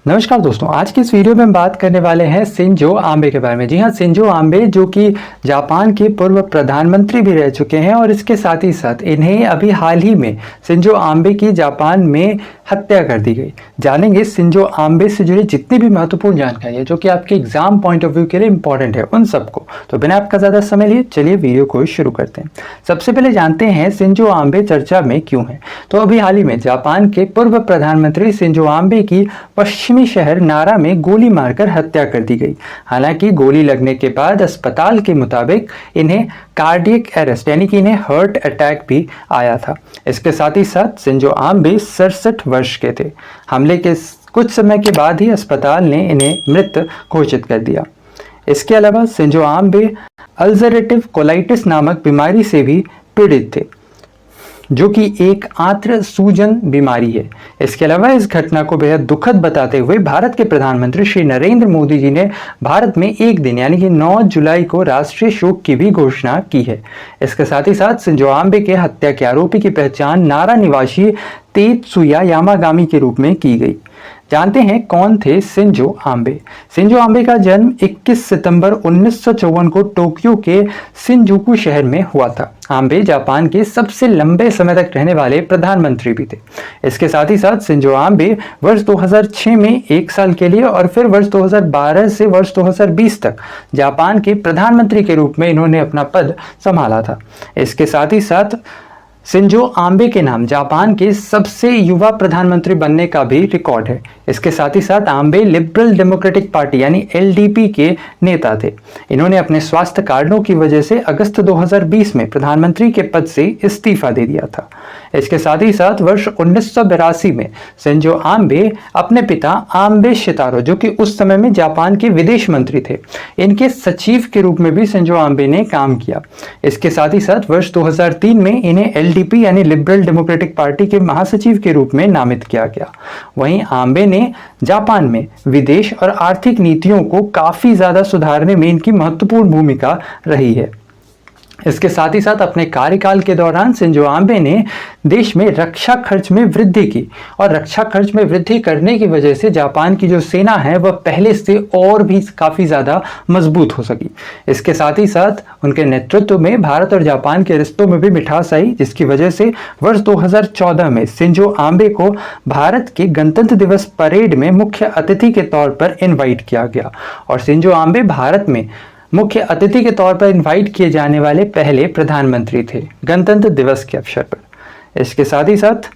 नमस्कार दोस्तों, आज की इस वीडियो में हम बात करने वाले हैं शिंजो आबे के बारे में। जी हाँ, शिंजो आबे जो कि जापान के पूर्व प्रधानमंत्री भी रह चुके हैं और इसके साथ ही साथ इन्हें अभी हाल ही में शिंजो आबे की जापान में हत्या कर दी गई। जानेंगे शिंजो आबे से जुड़ी जितनी भी महत्वपूर्ण जानकारी है जो कि आपके एग्जाम पॉइंट ऑफ व्यू के लिए इंपॉर्टेंट है उन सबको। तो बिना आपका ज़्यादा समय लिए चलिए वीडियो को शुरू करते हैं। सबसे पहले जानते हैं शिंजो आबे चर्चा में क्यों है। तो अभी हाल ही में जापान के पूर्व प्रधानमंत्री शिंजो आबे की पश्चिमी शहर नारा में गोली मारकर हत्या कर दी गई। हालांकि गोली लगने के बाद अस्पताल के मुताबिक इन्हें कार्डियक अरेस्ट यानी कि इन्हें हार्ट अटैक भी आया था। इसके साथ ही साथ शिंजो आबे 67 वर्ष के थे। हमले के कुछ समय के बाद ही अस्पताल ने इन्हें मृत घोषित कर दिया। इसके अलावा शिंजो आबे अल्सरेटिव कोलाइटिस नामक बीमारी से भी पीड़ित थे जो कि एक आंत्र सूजन बीमारी है। इसके अलावा इस घटना को बेहद दुखद बताते हुए भारत के प्रधानमंत्री श्री नरेंद्र मोदी जी ने भारत में एक दिन यानी कि 9 जुलाई को राष्ट्रीय शोक की भी घोषणा की है। इसके साथ ही साथ शिंजो आबे के हत्या के आरोपी की पहचान नारा निवासी तेत्सुया यामागामी के रूप में की गई। जानते हैं कौन थे शिंजो आबे। शिंजो आबे का जन्म 21 सितंबर 1954 को टोक्यो के शिनजुकू शहर में हुआ था। आबे जापान के सबसे लंबे समय तक रहने वाले प्रधानमंत्री भी थे। इसके साथ ही साथ शिंजो आबे वर्ष 2006 में 1 साल के लिए और फिर वर्ष 2012 से वर्ष 2020 तक जापान के प्रधानमंत्री के रूप में इन्होंने अपना पद संभाला था। इसके साथ ही साथ शिंजो आबे के नाम जापान के सबसे युवा प्रधानमंत्री बनने का भी रिकॉर्ड है। इसके साथ ही साथ आबे लिबरल डेमोक्रेटिक पार्टी यानी एलडीपी के नेता थे। इन्होंने अपने स्वास्थ्य कारणों की वजह से अगस्त 2020 में प्रधानमंत्री के पद से इस्तीफा दे दिया था। इसके साथ ही साथ वर्ष 1982 में शिंजो आबे अपने पिता आबे शितारो जो कि उस समय में जापान के विदेश मंत्री थे, इनके सचिव के रूप में भी शिंजो आबे ने काम किया। इसके साथ ही साथ वर्ष 2003 में इन्हें एलडीपी यानी लिबरल डेमोक्रेटिक पार्टी के महासचिव के रूप में नामित किया गया। वहीं आबे ने जापान में विदेश और आर्थिक नीतियों को काफी ज्यादा सुधारने में इनकी महत्वपूर्ण भूमिका रही है। इसके साथ ही साथ अपने कार्यकाल के दौरान शिंजो आबे ने देश में रक्षा खर्च में वृद्धि की और रक्षा खर्च में वृद्धि करने की वजह से जापान की जो सेना है वह पहले से और भी काफ़ी ज़्यादा मजबूत हो सकी। इसके साथ ही साथ उनके नेतृत्व में भारत और जापान के रिश्तों में भी मिठास आई, जिसकी वजह से वर्ष 2014 में शिंजो आबे को भारत के गणतंत्र दिवस परेड में मुख्य अतिथि के तौर पर इन्वाइट किया गया और शिंजो आबे भारत में मुख्य अतिथि के तौर पर इनवाइट किए जाने वाले पहले प्रधानमंत्री थे गणतंत्र दिवस के अवसर पर। इसके साथ ही साथ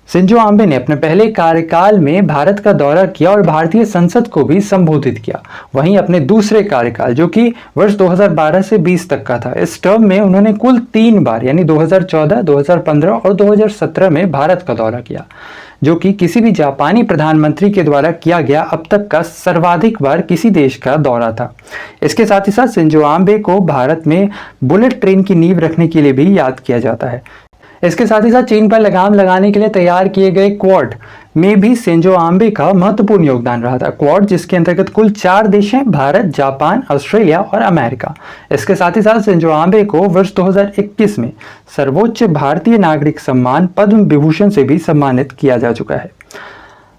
शिंजो आबे ने अपने पहले कार्यकाल में भारत का दौरा किया और भारतीय संसद को भी संबोधित किया। वहीं अपने दूसरे कार्यकाल जो कि वर्ष 2012 से 20 तक का था, इस टर्म में उन्होंने कुल 3 बार यानी 2014, 2015 और 2017 में भारत का दौरा किया, जो कि किसी भी जापानी प्रधानमंत्री के द्वारा किया गया अब तक का सर्वाधिक बार किसी देश का दौरा था। इसके साथ ही साथ शिंजो आबे को भारत में बुलेट ट्रेन की नींव रखने के लिए भी याद किया जाता है। इसके साथ ही साथ चीन पर लगाम लगाने के लिए तैयार किए गए क्वाड में भी शिंजो आबे का महत्वपूर्ण योगदान रहा था। क्वाड जिसके अंतर्गत कुल 4 देश हैं, भारत, जापान, ऑस्ट्रेलिया और अमेरिका। इसके साथ ही साथ शिंजो आबे को वर्ष 2021 में सर्वोच्च भारतीय नागरिक सम्मान पद्म विभूषण से भी सम्मानित किया जा चुका है।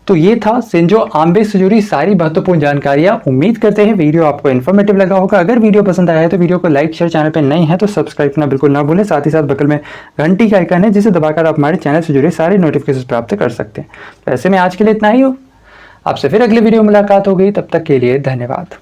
तो ये था शिंजो आबे से जुड़ी सारी महत्वपूर्ण जानकारियां। उम्मीद करते हैं वीडियो आपको इन्फॉर्मेटिव लगा होगा। अगर वीडियो पसंद आया है तो वीडियो को लाइक शेयर, चैनल पे नए हैं तो सब्सक्राइब करना बिल्कुल ना भूलें। साथ ही साथ बगल में घंटी का आइकन है जिसे दबाकर आप हमारे चैनल से जुड़े सारे नोटिफिकेशन प्राप्त कर सकते हैं। तो ऐसे में आज के लिए इतना ही हो, आपसे फिर अगले वीडियो में मुलाकात होगी। तब तक के लिए धन्यवाद।